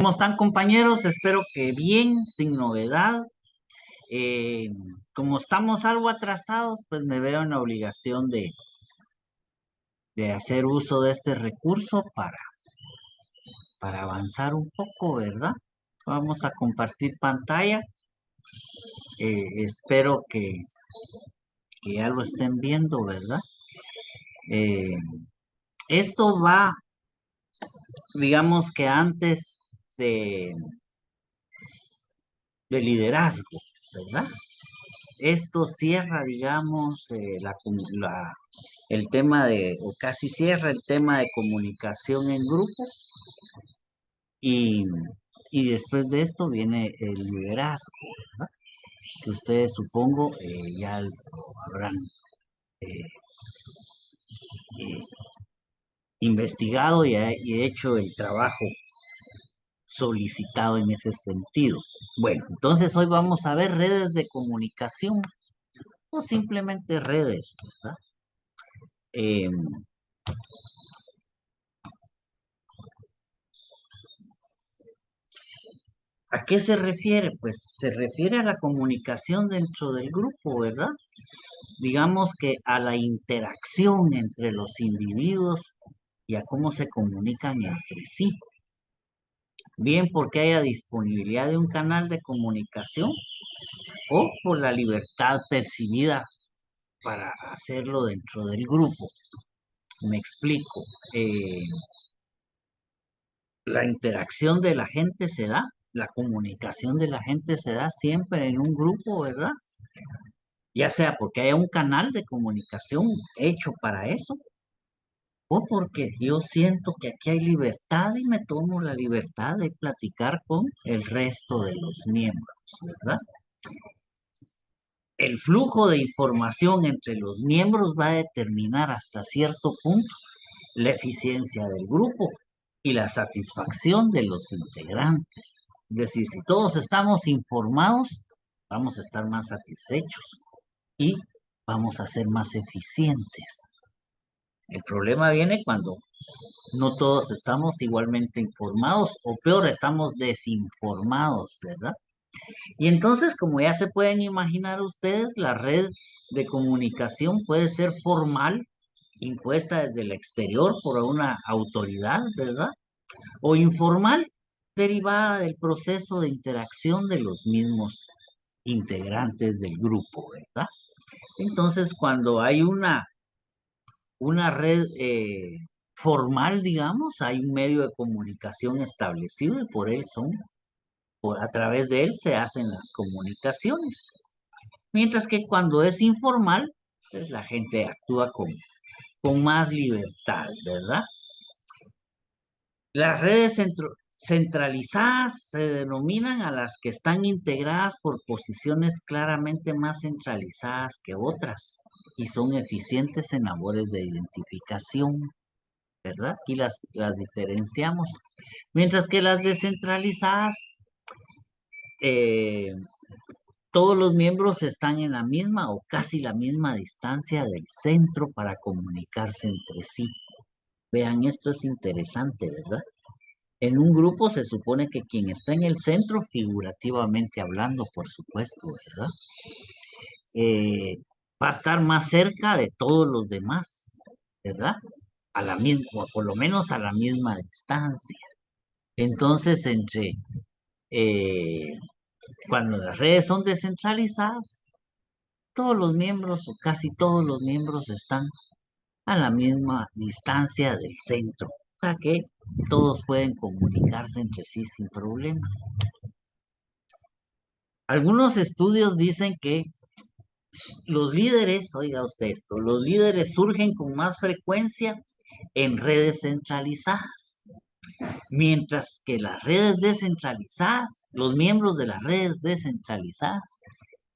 ¿Cómo están, compañeros? Espero que bien, sin novedad. Eh, Como estamos algo atrasados, pues me veo en la obligación de hacer uso de este recurso para avanzar un poco, ¿verdad? Vamos a compartir pantalla. Espero que ya lo estén viendo, ¿verdad? Eh, Esto va, digamos que antes de, de liderazgo, ¿verdad? Esto cierra, digamos, el tema o casi cierra el tema de comunicación en grupo y, y después de esto viene el liderazgo, ¿verdad? Que ustedes supongo ya lo habrán eh, eh, investigado y hecho el trabajo solicitado en ese sentido. Bueno, entonces hoy vamos a ver redes de comunicación o simplemente redes, ¿verdad? Eh, ¿A qué se refiere? Pues se refiere a la comunicación dentro del grupo, ¿verdad? Digamos que a la interacción entre los individuos y a cómo se comunican entre sí. Bien porque haya disponibilidad de un canal de comunicación o por la libertad percibida para hacerlo dentro del grupo. Me explico. Eh, la interacción de la gente se da, la comunicación de la gente se da siempre en un grupo, ¿verdad? Ya sea porque haya un canal de comunicación hecho para eso, o porque yo siento que aquí hay libertad y me tomo la libertad de platicar con el resto de los miembros, ¿verdad? El flujo de información entre los miembros va a determinar hasta cierto punto la eficiencia del grupo y la satisfacción de los integrantes. Es decir, si todos estamos informados, vamos a estar más satisfechos y vamos a ser más eficientes. El problema viene cuando no todos estamos igualmente informados o peor, estamos desinformados, ¿verdad? Y entonces, como ya se pueden imaginar ustedes, la red de comunicación puede ser formal, impuesta desde el exterior por una autoridad, ¿verdad? O informal, derivada del proceso de interacción de los mismos integrantes del grupo, ¿verdad? Entonces, cuando hay una red formal, digamos, hay un medio de comunicación establecido y a través de él se hacen las comunicaciones. Mientras que cuando es informal, pues la gente actúa con más libertad, ¿verdad? Las redes centralizadas se denominan a las que están integradas por posiciones claramente más centralizadas que otras y son eficientes en labores de identificación, ¿verdad? Y las diferenciamos. Mientras que las descentralizadas, eh, todos los miembros están en la misma o casi la misma distancia del centro para comunicarse entre sí. Vean, esto es interesante, ¿verdad? En un grupo se supone que quien está en el centro, figurativamente hablando, por supuesto, ¿verdad? Va a estar más cerca de todos los demás, ¿verdad? A la misma, o por lo menos a la misma distancia. Entonces, eh, cuando las redes son descentralizadas, todos los miembros o casi todos los miembros están a la misma distancia del centro. O sea que todos pueden comunicarse entre sí sin problemas. Algunos estudios dicen que los líderes, oiga usted esto, los líderes surgen con más frecuencia en redes centralizadas, mientras que las redes descentralizadas, los miembros de las redes descentralizadas,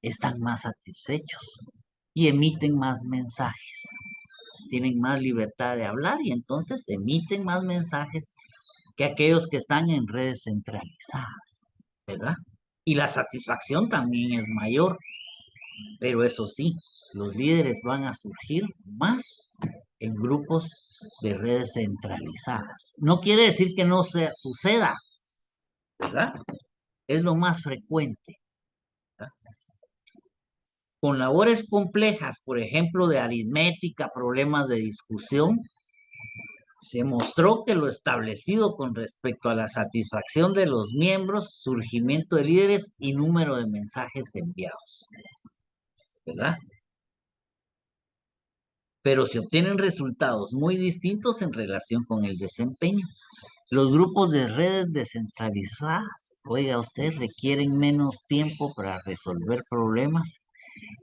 están más satisfechos y emiten más mensajes, tienen más libertad de hablar y entonces emiten más mensajes que aquellos que están en redes centralizadas, ¿verdad? Y la satisfacción también es mayor, pero eso sí, los líderes van a surgir más en grupos de redes centralizadas. No quiere decir que no suceda, ¿verdad? Es lo más frecuente, ¿verdad? Con labores complejas, por ejemplo, de aritmética, problemas de discusión, se mostró que lo establecido con respecto a la satisfacción de los miembros, surgimiento de líderes y número de mensajes enviados, ¿verdad? Pero se obtienen resultados muy distintos en relación con el desempeño. Los grupos de redes descentralizadas, oiga usted, requieren menos tiempo para resolver problemas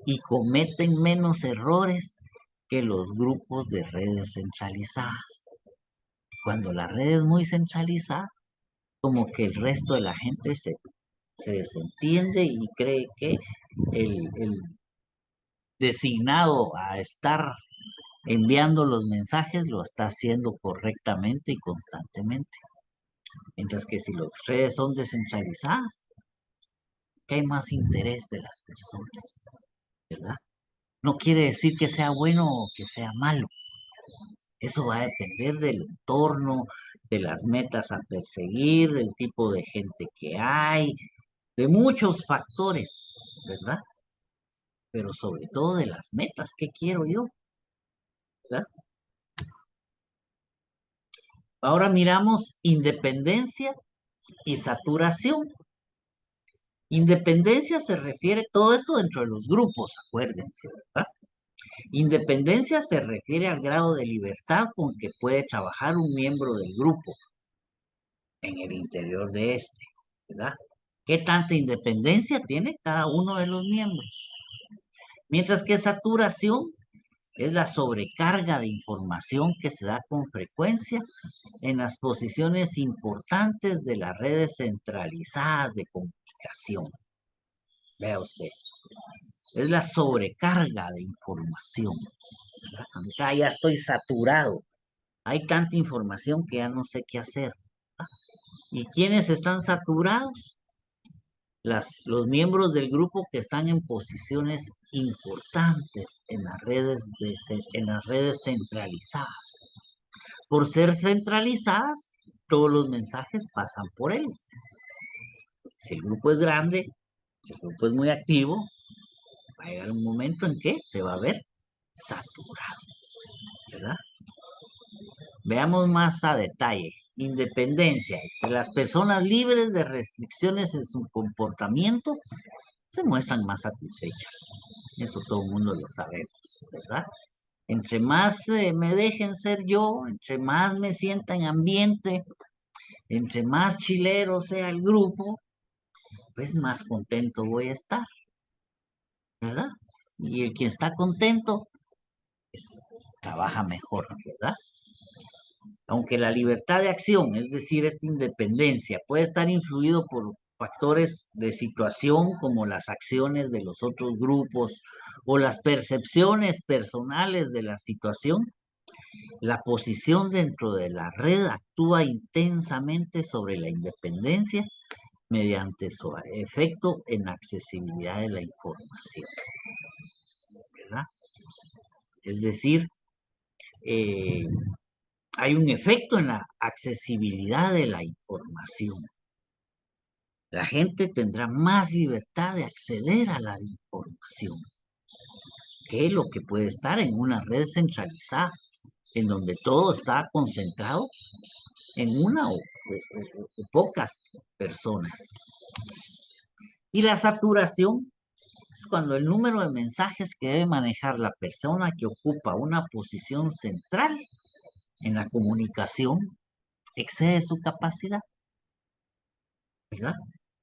y cometen menos errores que los grupos de redes centralizadas. Cuando la red es muy centralizada, como que el resto de la gente se desentiende y cree que el designado a estar enviando los mensajes lo está haciendo correctamente y constantemente. Mientras que si las redes son descentralizadas, que hay más interés de las personas, ¿verdad? No quiere decir que sea bueno o que sea malo. Eso va a depender del entorno, de las metas a perseguir, del tipo de gente que hay, de muchos factores, ¿verdad? Pero sobre todo de las metas, ¿qué quiero yo? ¿Verdad? Ahora miramos independencia y saturación. Independencia se refiere, todo esto dentro de los grupos, acuérdense, ¿verdad? Independencia se refiere al grado de libertad con que puede trabajar un miembro del grupo en el interior de este, ¿verdad? ¿Qué tanta independencia tiene cada uno de los miembros? Mientras que saturación es la sobrecarga de información que se da con frecuencia en las posiciones importantes de las redes centralizadas de comunicación. Vea usted, es la sobrecarga de información, ¿verdad? O sea, ya estoy saturado. Hay tanta información que ya no sé qué hacer. ¿Verdad? ¿Y quiénes están saturados? Los miembros del grupo que están en posiciones importantes en en las redes centralizadas. Por ser centralizadas, todos los mensajes pasan por él. Si el grupo es grande, si el grupo es muy activo, va a llegar un momento en que se va a ver saturado, ¿verdad? Veamos más a detalle. Independencia. Dice, las personas libres de restricciones en su comportamiento se muestran más satisfechas. Eso todo el mundo lo sabemos, ¿verdad? Entre más me dejen ser yo, entre más me sienta en ambiente, entre más chilero sea el grupo, pues más contento voy a estar, ¿verdad? Y el que está contento, pues, trabaja mejor, ¿verdad? Aunque la libertad de acción, es decir, esta independencia, puede estar influido por factores de situación como las acciones de los otros grupos o las percepciones personales de la situación, la posición dentro de la red actúa intensamente sobre la independencia mediante su efecto en la accesibilidad de la información, ¿verdad? Es decir, eh, hay un efecto en la accesibilidad de la información. La gente tendrá más libertad de acceder a la información que lo que puede estar en una red centralizada, en donde todo está concentrado en una o pocas personas. Y la saturación es cuando el número de mensajes que debe manejar la persona que ocupa una posición central en la comunicación excede su capacidad, ¿verdad?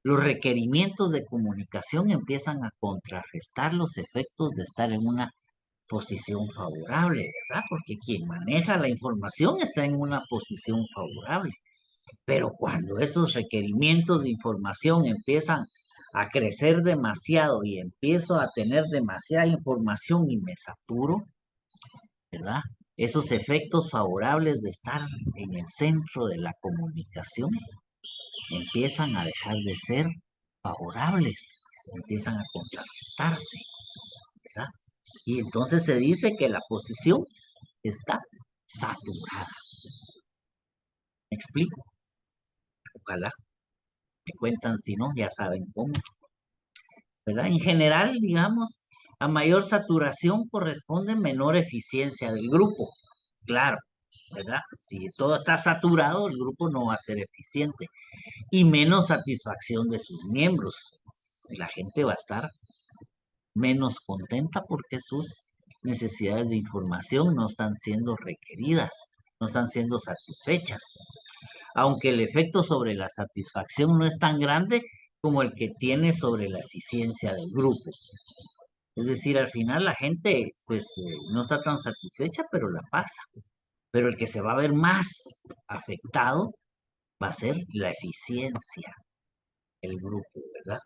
Los requerimientos de comunicación empiezan a contrarrestar los efectos de estar en una posición favorable, ¿verdad? Porque quien maneja la información está en una posición favorable. Pero cuando esos requerimientos de información empiezan a crecer demasiado y empiezo a tener demasiada información y me saturo, ¿verdad? Esos efectos favorables de estar en el centro de la comunicación empiezan a dejar de ser favorables, empiezan a contrarrestarse, ¿verdad? Y entonces se dice que la posición está saturada. ¿Me explico? Ojalá. cuentan, si no, ya saben cómo, ¿verdad? En general, digamos, a mayor saturación corresponde menor eficiencia del grupo. Claro, ¿verdad? Si todo está saturado, el grupo no va a ser eficiente y menos satisfacción de sus miembros. La gente va a estar menos contenta porque sus necesidades de información no están siendo requeridas, no están siendo satisfechas, aunque el efecto sobre la satisfacción no es tan grande como el que tiene sobre la eficiencia del grupo. Es decir, al final la gente pues no está tan satisfecha, pero la pasa. Pero el que se va a ver más afectado va a ser la eficiencia del grupo, ¿verdad?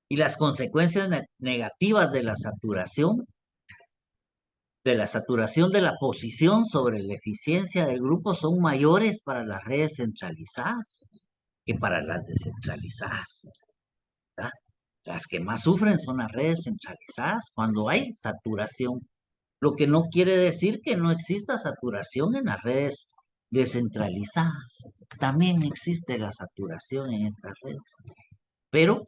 Y las consecuencias negativas de la saturación de la posición sobre la eficiencia del grupo son mayores para las redes centralizadas que para las descentralizadas, ¿verdad? Las que más sufren son las redes centralizadas cuando hay saturación, lo que no quiere decir que no exista saturación en las redes descentralizadas. También existe la saturación en estas redes, pero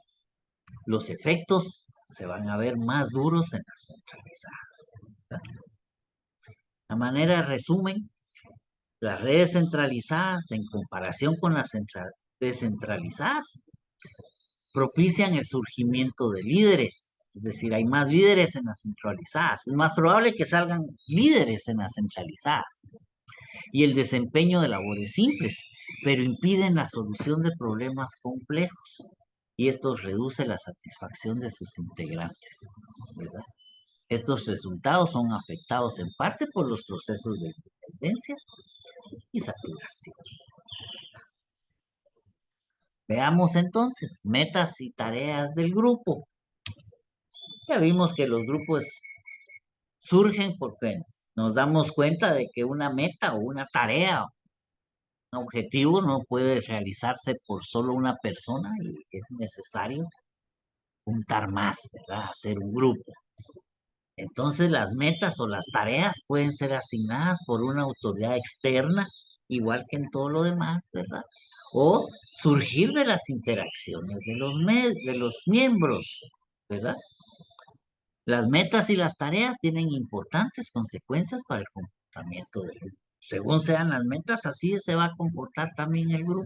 los efectos se van a ver más duros en las centralizadas, ¿verdad? A manera de resumen, las redes centralizadas en comparación con las descentralizadas propician el surgimiento de líderes. Es decir, hay más líderes en las centralizadas. Es más probable que salgan líderes en las centralizadas. Y el desempeño de labores simples, pero impiden la solución de problemas complejos. Y esto reduce la satisfacción de sus integrantes, ¿verdad? Estos resultados son afectados en parte por los procesos de dependencia y saturación. Veamos entonces metas y tareas del grupo. Ya vimos que los grupos surgen porque nos damos cuenta de que una meta o una tarea, un objetivo no puede realizarse por solo una persona y es necesario juntar más, ¿verdad? Hacer un grupo. Entonces las metas o las tareas pueden ser asignadas por una autoridad externa, igual que en todo lo demás, ¿verdad? O surgir de las interacciones de los miembros, ¿verdad? Las metas y las tareas tienen importantes consecuencias para el comportamiento del grupo. Según sean las metas, así se va a comportar también el grupo,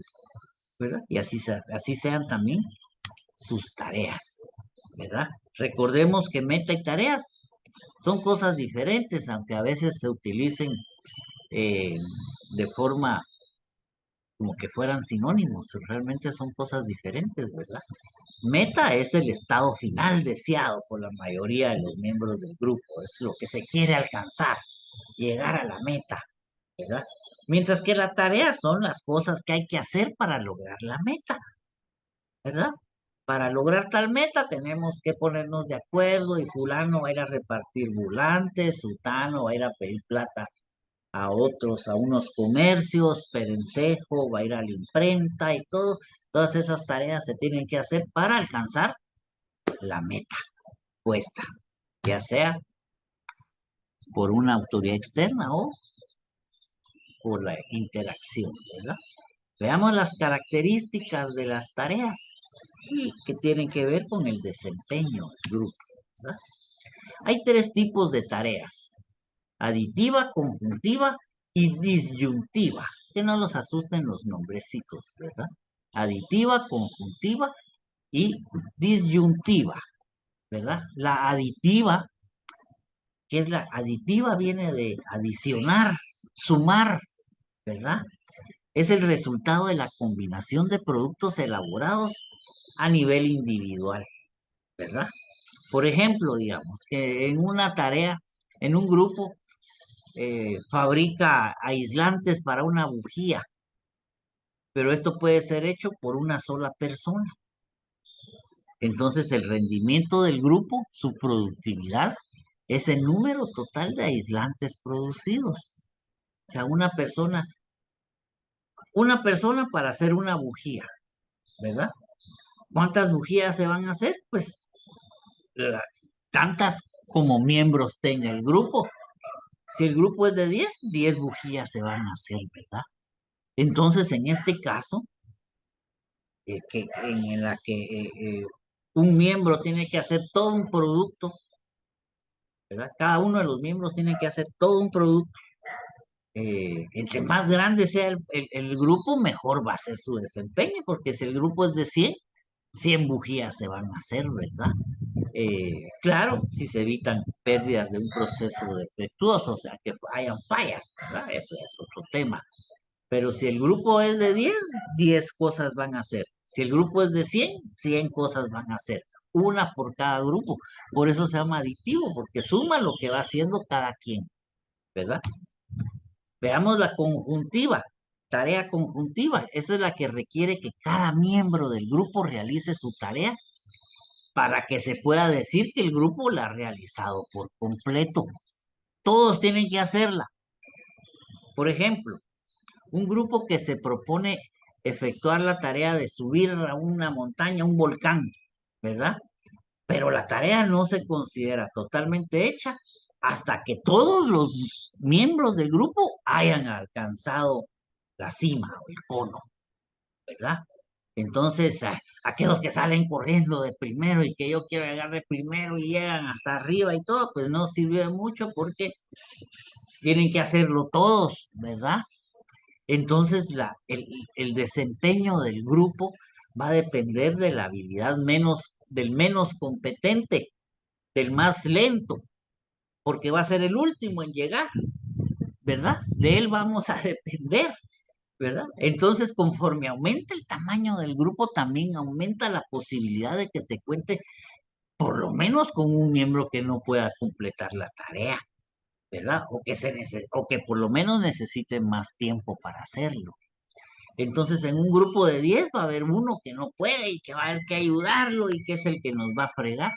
¿verdad? Y así sean también sus tareas, ¿verdad? Recordemos que meta y tareas son cosas diferentes, aunque a veces se utilicen eh, de forma como que fueran sinónimos, pero realmente son cosas diferentes, ¿verdad? Meta es el estado final deseado por la mayoría de los miembros del grupo, es lo que se quiere alcanzar, llegar a la meta, ¿verdad? Mientras que la tarea son las cosas que hay que hacer para lograr la meta, ¿verdad? Para lograr tal meta tenemos que ponernos de acuerdo y fulano va a ir a repartir volantes, sutano va a ir a pedir plata a otros, a unos comercios, Perencejo va a ir a la imprenta y todo. Todas esas tareas se tienen que hacer para alcanzar la meta puesta, ya sea por una autoridad externa o por la interacción, ¿verdad? Veamos las características de las tareas y que tienen que ver con el desempeño del grupo, ¿verdad? Hay tres tipos de tareas: aditiva, conjuntiva y disyuntiva. Que no los asusten los nombrecitos, ¿verdad? Aditiva, conjuntiva y disyuntiva, ¿verdad? La aditiva, que es la aditiva, viene de adicionar, sumar, ¿verdad? Es el resultado de la combinación de productos elaborados a nivel individual, ¿verdad? Por ejemplo, digamos que en una tarea, en un grupo, fabrica aislantes para una bujía, pero esto puede ser hecho por una sola persona. Entonces el rendimiento del grupo, su productividad, es el número total de aislantes producidos. O sea, una persona para hacer una bujía, ¿verdad? ¿Cuántas bujías se van a hacer? Pues la- tantas como miembros tenga el grupo. Si el grupo es de 10 bujías se van a hacer, ¿verdad? Entonces, en este caso, en la que un miembro tiene que hacer todo un producto, ¿verdad? Cada uno de los miembros tiene que hacer todo un producto. Entre más grande sea el grupo, mejor va a ser su desempeño, porque si el grupo es de 100 bujías se van a hacer, ¿verdad? Claro, si se evitan pérdidas de un proceso defectuoso, o sea, que hayan fallas, ¿verdad? Eso es otro tema. Pero si el grupo es de 10 cosas van a hacer. Si el grupo es de 100 cosas van a hacer. Una por cada grupo. Por eso se llama aditivo, porque suma lo que va haciendo cada quien, ¿verdad? Veamos la conjuntiva, tarea conjuntiva. Esa es la que requiere que cada miembro del grupo realice su tarea para que se pueda decir que el grupo la ha realizado por completo. Todos tienen que hacerla. Por ejemplo, un grupo que se propone efectuar la tarea de subir a una montaña, un volcán, ¿verdad? Pero la tarea no se considera totalmente hecha hasta que todos los miembros del grupo hayan alcanzado la cima o el cono, ¿verdad? Entonces, aquellos que salen corriendo de primero y que yo quiero llegar de primero y llegan hasta arriba y todo, pues no sirve de mucho porque tienen que hacerlo todos, ¿verdad? Entonces, el desempeño del grupo va a depender de la habilidad del menos competente, del más lento, porque va a ser el último en llegar, ¿verdad? De él vamos a depender, ¿verdad? Entonces, conforme aumenta el tamaño del grupo, también aumenta la posibilidad de que se cuente por lo menos con un miembro que no pueda completar la tarea, ¿verdad? O que por lo menos necesite más tiempo para hacerlo. Entonces, en un grupo de 10 va a haber uno que no puede y que va a haber que ayudarlo y que es el que nos va a fregar.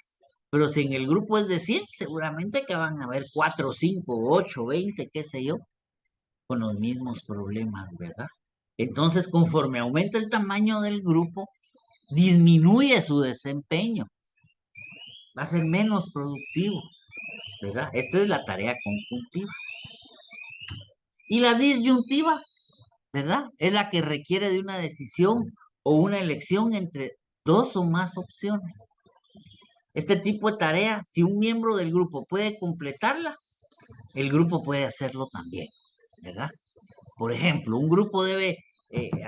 Pero si en el grupo es de 100 seguramente que van a haber 4, 5, 8, 20, qué sé yo, con los mismos problemas, ¿verdad? Entonces, conforme aumenta el tamaño del grupo, disminuye su desempeño, va a ser menos productivo, ¿verdad? Esta es la tarea conjuntiva. Y la disyuntiva, ¿verdad? Es la que requiere de una decisión o una elección entre dos o más opciones. Este tipo de tarea, si un miembro del grupo puede completarla, el grupo puede hacerlo también, ¿verdad? Por ejemplo, un grupo debe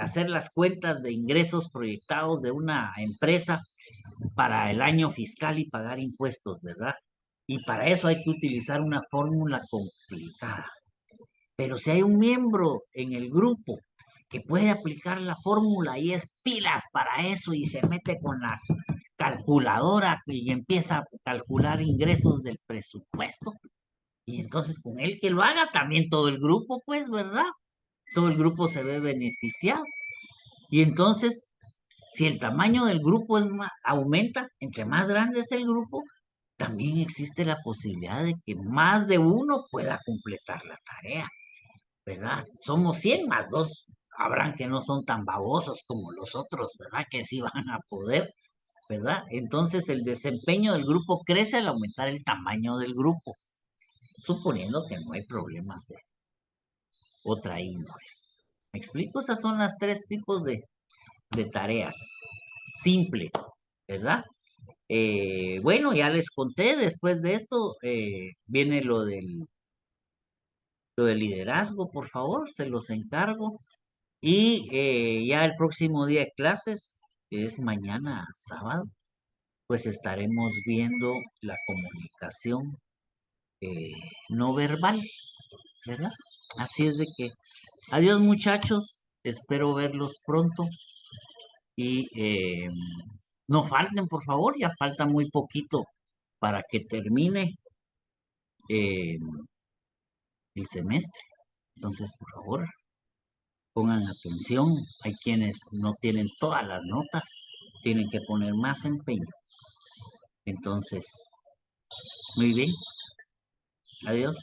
hacer las cuentas de ingresos proyectados de una empresa para el año fiscal y pagar impuestos, ¿verdad? Y para eso hay que utilizar una fórmula complicada. Pero si hay un miembro en el grupo que puede aplicar la fórmula y es pilas para eso y se mete con la calculadora y empieza a calcular ingresos del presupuesto, y entonces con él que lo haga también todo el grupo, pues, ¿verdad? Todo el grupo se ve beneficiado. Y entonces, si el tamaño del grupo aumenta, entre más grande es el grupo, también existe la posibilidad de que más de uno pueda completar la tarea, ¿verdad? Somos 100 más dos. Habrán que no son tan babosos como los otros, ¿verdad? Que sí van a poder, ¿verdad? Entonces el desempeño del grupo crece al aumentar el tamaño del grupo, suponiendo que no hay problemas de otra índole. ¿Me explico? Esas son las tres tipos de tareas. Simple, ¿verdad? Bueno, ya les conté, después de esto viene lo del liderazgo, por favor, se los encargo. Y ya el próximo día de clases, que es mañana sábado, pues estaremos viendo la comunicación eh, no verbal, ¿verdad? Así es de que, adiós muchachos, espero verlos pronto y no falten, por favor, ya falta muy poquito para que termine eh, el semestre. Entonces, por favor, pongan atención. Hay quienes no tienen todas las notas, tienen que poner más empeño. Entonces, muy bien, adiós.